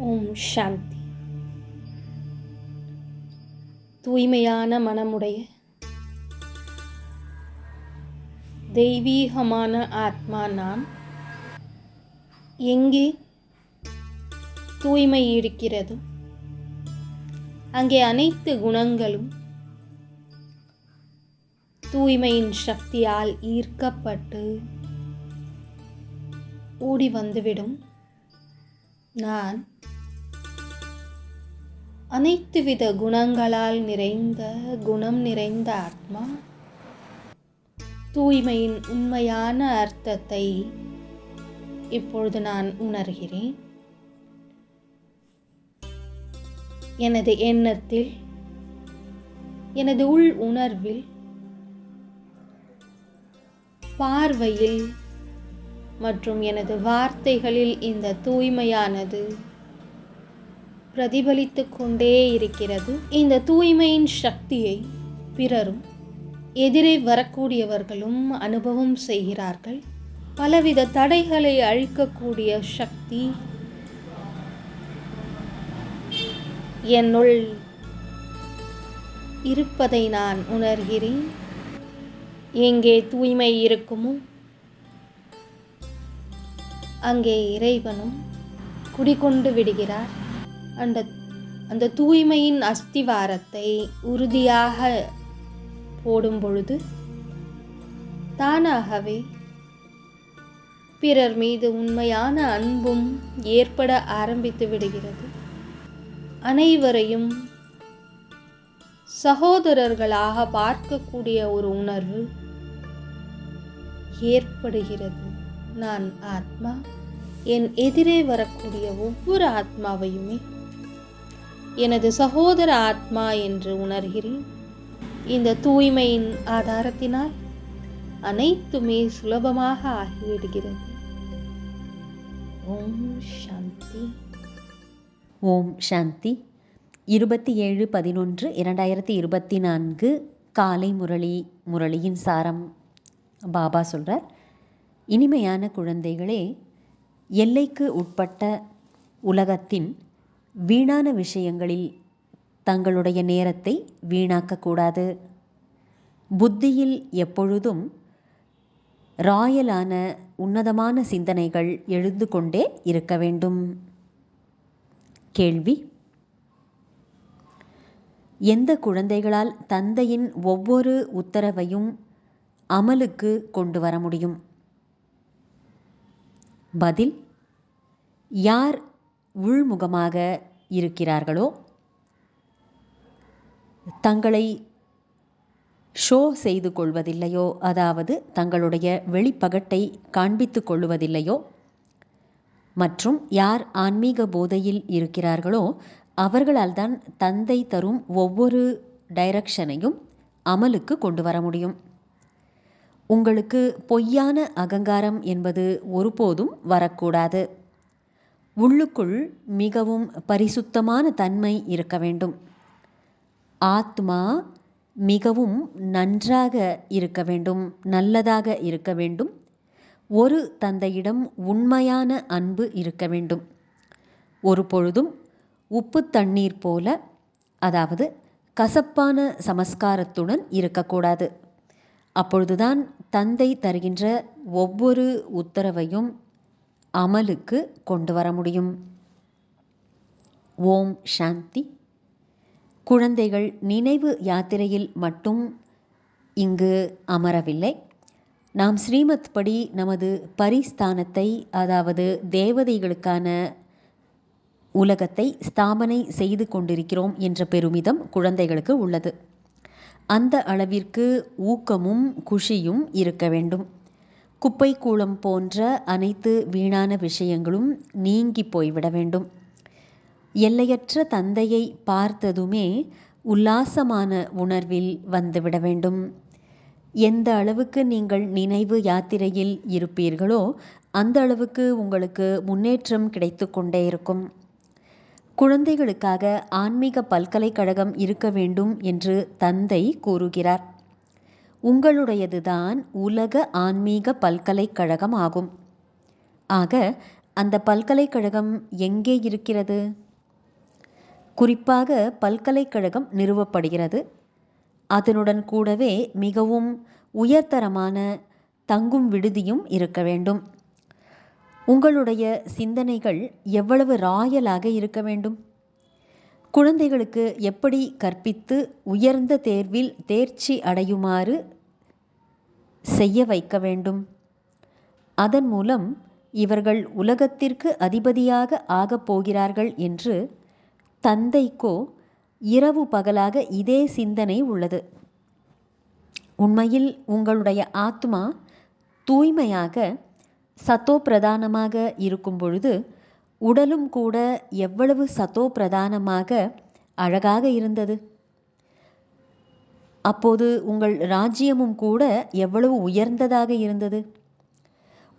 ஓம் சாந்தி. தூய்மையான மனமுடைய தெய்வீகமான ஆத்மா நான். எங்கே தூய்மை இருக்கிறதோ அங்கே அனைத்து குணங்களும் தூய்மையின் சக்தியால் ஈர்க்கப்பட்டு ஓடி வந்துவிடும். நான் அனைத்து வித குணங்களால் நிறைந்த குணம் நிறைந்த ஆத்மா. தூய்மையின் உண்மையான அர்த்தத்தை இப்பொழுது நான் உணர்கிறேன். எனது எண்ணத்தில், எனது உள் உணர்வில், பார்வையில் மற்றும் எனது வார்த்தைகளில் இந்த தூய்மையானது பிரதிபலித்து கொண்டே இருக்கிறது. இந்த தூய்மையின் சக்தியை பிறரும் எதிரே வரக்கூடியவர்களும் அனுபவம் செய்கிறார்கள். பலவித தடைகளை அழிக்கக்கூடிய சக்தி என்னுள் இருப்பதை நான் உணர்கிறேன். எங்கே தூய்மை இருக்குமோ அங்கே இறைவனும் குடிகொண்டு விடுகிறார். அந்த தூய்மையின் அஸ்திவாரத்தை உறுதியாக போடும் பொழுது தானாகவே பிறர் மீது உண்மையான அன்பும் ஏற்பட ஆரம்பித்து விடுகிறது. அனைவரையும் சகோதரர்களாக பார்க்கக்கூடிய ஒரு உணர்வு ஏற்படுகிறது. நான் ஆத்மா. என் எதிரே வரக்கூடிய ஒவ்வொரு ஆத்மாவையுமே எனது சகோதர ஆத்மா என்று உணர்கிறேன். இந்த தூய்மையின் ஆதாரத்தினால் அனைத்துமே சுலபமாக ஆகிவிடுகிறது. ஓம் சாந்தி. ஓம் சாந்தி. 27/11/2024 காலை முரளியின் சாரம். பாபா சொல்கிறார், இனிமையான குழந்தைகளே, எல்லைக்கு உட்பட்ட உலகத்தின் வீணான விஷயங்களில் தங்களுடைய நேரத்தை வீணாக்கக்கூடாது. புத்தியில் எப்பொழுதும் ராயலான உன்னதமான சிந்தனைகள் எழுந்து கொண்டே இருக்க வேண்டும். கேள்வி: எந்த குழந்தைகளால் தந்தையின் ஒவ்வொரு உத்தரவையும் அமலுக்கு கொண்டு வர முடியும்? பதில்: யார் உள்முகமாக இருக்கிறார்களோ, தங்களை ஷோ செய்து கொள்வதில்லையோ, அதாவது தங்களுடைய வெளிப்பகட்டை காண்பித்து கொள்வதில்லையோ, மற்றும் யார் ஆன்மீக போதையில் இருக்கிறார்களோ அவர்களால் தான் தந்தை தரும் ஒவ்வொரு டைரக்ஷனையும் அமலுக்கு கொண்டு வர முடியும். உங்களுக்கு பொய்யான அகங்காரம் என்பது ஒருபோதும் வரக்கூடாது. உள்ளுக்குள் மிகவும் பரிசுத்தமான தன்மை இருக்க வேண்டும். ஆத்மா மிகவும் நன்றாக இருக்க வேண்டும், நல்லதாக இருக்க வேண்டும். ஒரு தந்தையிடம் உண்மையான அன்பு இருக்க வேண்டும். ஒரு பொழுதும் உப்பு தண்ணீர் போல, அதாவது கசப்பான சமஸ்காரத்துடன் இருக்கக்கூடாது. அப்பொழுதுதான் தந்தை தருகின்ற ஒவ்வொரு உத்தரவையும் அமலுக்கு கொண்டு வர முடியும். ஓம் சாந்தி. குழந்தைகள் நினைவு யாத்திரையில் மட்டும் இங்கு அமரவில்லை. நாம் ஸ்ரீமத் படி நமது பரிஸ்தானத்தை, அதாவது தேவதைகளுக்கான உலகத்தை ஸ்தாபனை செய்து கொண்டிருக்கிறோம் என்ற பெருமிதம் குழந்தைகளுக்கு உள்ளது. அந்த அளவிற்கு ஊக்கமும் குஷியும் இருக்க வேண்டும். குப்பை கூளம் போன்ற அனைத்து வீணான விஷயங்களும் நீங்கி போய்விட வேண்டும். எல்லையற்ற தந்தையை பார்த்ததுமே உல்லாசமான உணர்வில் வந்துவிட வேண்டும். எந்த அளவுக்கு நீங்கள் நினைவு யாத்திரையில் இருப்பீர்களோ அந்த அளவுக்கு உங்களுக்கு முன்னேற்றம் கிடைத்து கொண்டே இருக்கும். குழந்தைகளுக்காக ஆன்மீக பல்கலைக்கழகம் இருக்க வேண்டும் என்று தந்தை கூறுகிறார். உங்களுடையதுதான் உலக ஆன்மீக பல்கலைக்கழகம் ஆகும். ஆக அந்த பல்கலைக்கழகம் எங்கே இருக்கிறது? குறிப்பாக பல்கலைக்கழகம் நிறுவப்படுகிறது. அதனுடன் கூடவே மிகவும் உயர்தரமான தங்கும் விடுதியும் இருக்க வேண்டும். உங்களுடைய சிந்தனைகள் எவ்வளவு ராயலாக இருக்க வேண்டும்? குழந்தைகளுக்கு எப்படி கற்பித்து உயர்ந்த தேர்வில் தேர்ச்சி அடையுமாறு செய்ய வைக்க வேண்டும்? அதன் மூலம் இவர்கள் உலகத்திற்கு அதிபதியாக ஆகப் போகிறார்கள் என்று தந்தைக்கோ இரவு பகலாக இதே சிந்தனை உள்ளது. உண்மையில் உங்களுடைய ஆத்மா தூய்மையாக சத்தோ பிரதானமாக இருக்கும் பொழுது உடலும் கூட எவ்வளவு சத்தோ பிரதானமாக அழகாக இருந்தது. அப்போது உங்கள் ராஜ்யமும் கூட எவ்வளவு உயர்ந்ததாக இருந்தது.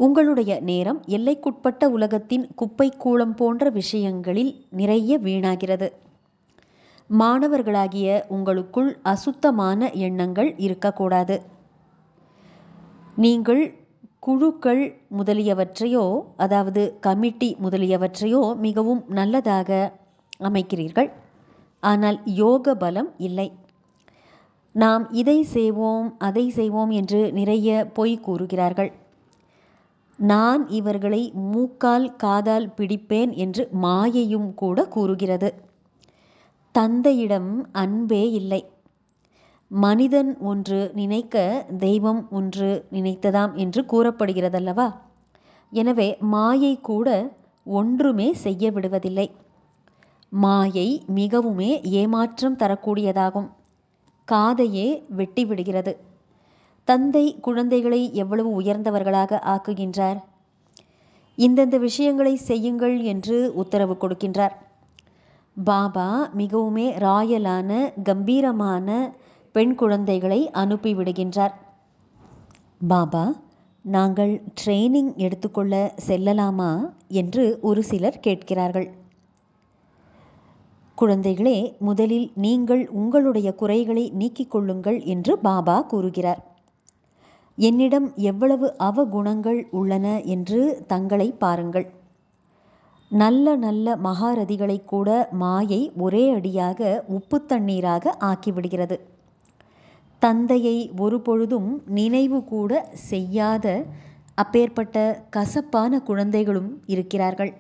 உங்களுடைய நேரம் எல்லைக்குட்பட்ட உலகத்தின் குப்பை கூளம் போன்ற விஷயங்களில் நிறைய வீணாகிறது. மாணவர்களாகிய உங்களுக்குள் அசுத்தமான எண்ணங்கள் இருக்கக்கூடாது. நீங்கள் குழுக்கள் முதலியவற்றையோ, அதாவது கமிட்டி முதலியவற்றையோ மிகவும் நல்லதாக அமைக்கிறீர்கள். ஆனால் யோக பலம் இல்லை. நாம் இதை செய்வோம் அதை செய்வோம் என்று நிறைய பொய் கூறுகிறார்கள். நான் இவர்களை மூக்கால் காதால் பிடிப்பேன் என்று மாயையும் கூட கூறுகிறது. தந்தையிடம் அன்பே இல்லை. மனிதன் ஒன்று நினைக்க தெய்வம் ஒன்று நினைத்ததாம் என்று கூறப்படுகிறதல்லவா? எனவே மாயை கூட ஒன்றுமே செய்ய விடுவதில்லை. மாயை மிகவுமே ஏமாற்றம் தரக்கூடியதாகும். காதையே வெட்டி விடுகிறது. தந்தை குழந்தைகளை எவ்வளவு உயர்ந்தவர்களாக ஆக்குகின்றார். இந்தந்த விஷயங்களை செய்யுங்கள் என்று உத்தரவு கொடுக்கின்றார். பாபா மிகவுமே ராயலான கம்பீரமான பெண் குழந்தைகளை அனுப்பிவிடுகின்றார். பாபா, நாங்கள் ட்ரெயினிங் எடுத்துக்கொள்ள செல்லலாமா என்று ஒரு சிலர் கேட்கிறார்கள். குழந்தைகளே, முதலில் நீங்கள் உங்களுடைய குறைகளை நீக்கிக் கொள்ளுங்கள் என்று பாபா கூறுகிறார். என்னிடம் எவ்வளவு அவகுணங்கள் உள்ளன என்று தங்களை பாருங்கள். நல்ல நல்ல மகாரதிகளை கூட மாயை ஒரே அடியாக உப்பு தண்ணீராக ஆக்கிவிடுகிறது. தந்தையை ஒரு பொழுதும் நினைவு கூட செய்யாத அப்பேற்பட்ட கசப்பான குழந்தைகளும் இருக்கிறார்கள்.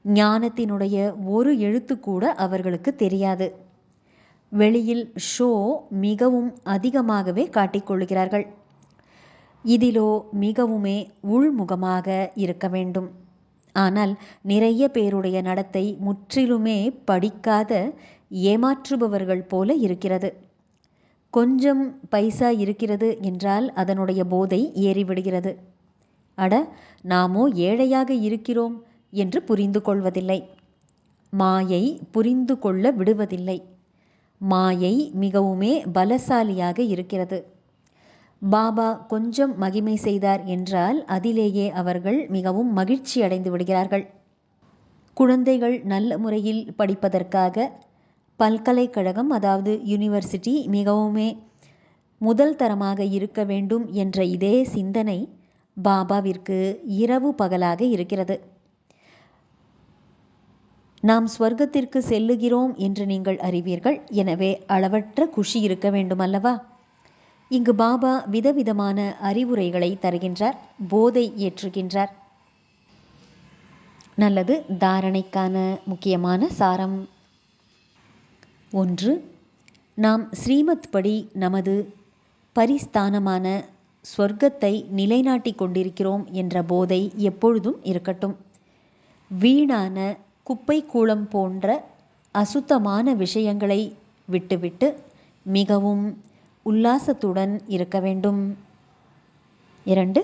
ஞானத்தினுடைய ஒரு எழுத்து கூட அவர்களுக்கு தெரியாது. வெளியில் ஷோ மிகவும் அதிகமாகவே காட்டிக்கொள்கிறார்கள். இதிலோ மிகவுமே உள்முகமாக இருக்க வேண்டும். ஆனால் நிறைய பேருடைய நடத்தை முற்றிலுமே படிக்காத ஏமாற்றுபவர்கள் போல இருக்கிறது. கொஞ்சம் பைசா இருக்கிறது என்றால் அதனுடைய போதை ஏறிவிடுகிறது. அட, நாமோ ஏழையாக இருக்கிறோம் என்று புரிந்து கொள்வதில்லை. மாயை புரிந்து கொள்ள விடுவதில்லை. மாயை மிகவுமே பலசாலியாக இருக்கிறது. பாபா கொஞ்சம் மகிமை செய்தார் என்றால் அதிலேயே அவர்கள் மிகவும் மகிழ்ச்சி அடைந்து விடுகிறார்கள். குழந்தைகள் நல்ல முறையில் படிப்பதற்காக பல்கலைக்கழகம், அதாவது யூனிவர்சிட்டி மிகவுமே முதல் தரமாக இருக்க வேண்டும் என்ற இதே சிந்தனை பாபாவிற்கு இரவு பகலாக இருக்கிறது. நாம் ஸ்வர்க்கத்திற்கு செல்லுகிறோம் என்று நீங்கள் அறிவீர்கள். எனவே அளவற்ற குஷி இருக்க வேண்டும் அல்லவா? இங்கு பாபா விதவிதமான அறிவுரைகளை தருகின்றார், போதை ஏற்றுகின்றார். நல்லது. தாரணைக்கான முக்கியமான சாரம். 1. நாம் ஸ்ரீமத் படி நமது பரிஸ்தானமான ஸ்வர்க்கத்தை நிலைநாட்டி கொண்டிருக்கிறோம் என்ற போதை எப்பொழுதும் இருக்கட்டும். வீணான குப்பை கூளம் போன்ற அசுத்தமான விஷயங்களை விட்டுவிட்டு மிகவும் உல்லாசத்துடன் இருக்க வேண்டும். 2.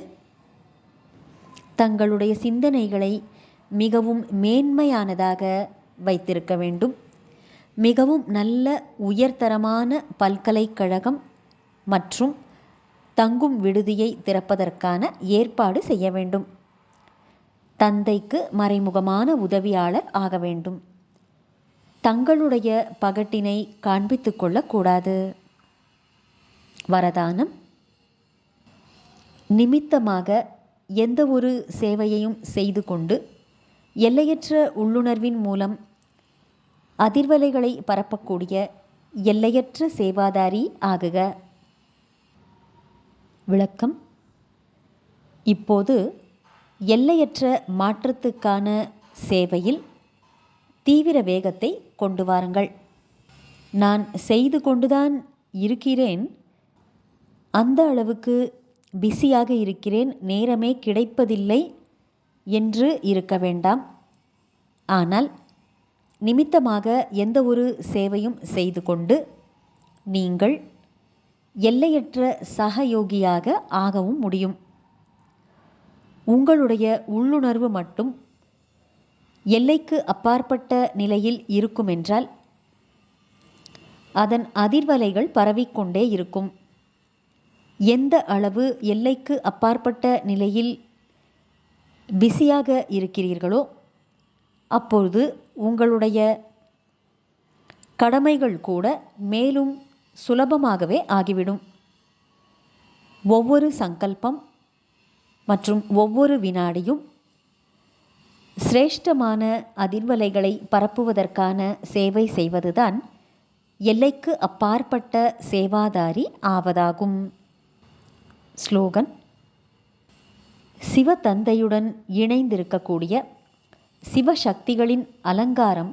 தங்களுடைய சிந்தனைகளை மிகவும் மேன்மையானதாக வைத்திருக்க வேண்டும். மிகவும் நல்ல உயர்தரமான பல்கலைக்கழகம் மற்றும் தங்கும் விடுதியை திறப்பதற்கான ஏற்பாடு செய்ய வேண்டும். தந்தைக்கு மறைமுகமான உதவியாளர் ஆக வேண்டும். தங்களுடைய பகட்டினை காண்பித்து கொள்ளக்கூடாது. வரதானம். நிமித்தமாக எந்த ஒரு சேவையையும் செய்து கொண்டு எல்லையற்ற உள்ளுணர்வின் மூலம் அதிர்வலைகளை பரப்பக்கூடிய எல்லையற்ற சேவாதாரி ஆகுக. விளக்கம்: இப்போது எல்லையற்ற மாற்றத்துக்கான சேவையில் தீவிர வேகத்தை கொண்டு வாருங்கள். நான் செய்து கொண்டுதான் இருக்கிறேன், அந்த அளவுக்கு பிஸியாக இருக்கிறேன், நேரமே கிடைப்பதில்லை என்று இருக்க வேண்டாம். ஆனால் நிமித்தமாக எந்த ஒரு சேவையும் செய்து கொண்டு நீங்கள் எல்லையற்ற சகயோகியாக ஆகவும் முடியும். உங்களுடைய உள்ளுணர்வு மட்டும் எல்லைக்கு அப்பாற்பட்ட நிலையில் இருக்குமென்றால் அதன் அதிர்வலைகள் பரவிக்கொண்டே இருக்கும். எந்த அளவு எல்லைக்கு அப்பாற்பட்ட நிலையில் பிஸியாக இருக்கிறீர்களோ அப்பொழுது உங்களுடைய கடமைகள் கூட மேலும் சுலபமாகவே ஆகிவிடும். ஒவ்வொரு சங்கல்பம் மற்றும் ஒவ்வொரு வினாடியும் சிரேஷ்டமான அதிர்வலைகளை பரப்புவதற்கான சேவை செய்வதுதான் எல்லைக்கு அப்பாற்பட்ட சேவாதாரி ஆவதாகும். ஸ்லோகன்: சிவதந்தையுடன் இணைந்திருக்கக்கூடிய சிவசக்திகளின் அலங்காரம்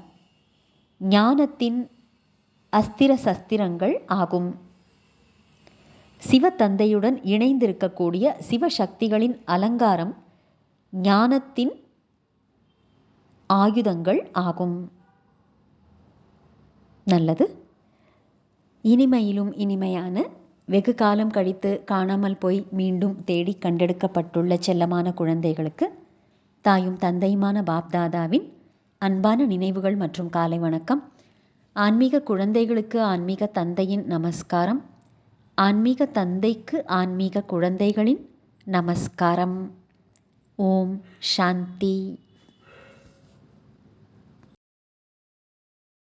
ஞானத்தின் அஸ்திர சஸ்திரங்கள் ஆகும். சிவதந்தையுடன் இணைந்திருக்கக்கூடிய சிவசக்திகளின் அலங்காரம் ஞானத்தின் ஆயுதங்கள் ஆகும். நல்லது. இனிமையிலும் இனிமையான, வெகு காலம் கழித்து காணாமல் போய் மீண்டும் தேடி கண்டெடுக்கப்பட்டுள்ள செல்லமான குழந்தைகளுக்கு தாயும் தந்தையுமான பாப்தாதாவின் அன்பான நினைவுகள் மற்றும் காலை வணக்கம். ஆன்மீக குழந்தைகளுக்கு ஆன்மீக தந்தையின் நமஸ்காரம். ஆன்மீக தந்தைக்கு ஆன்மீக குழந்தைகளின் நமஸ்காரம். ஓம் சாந்தி.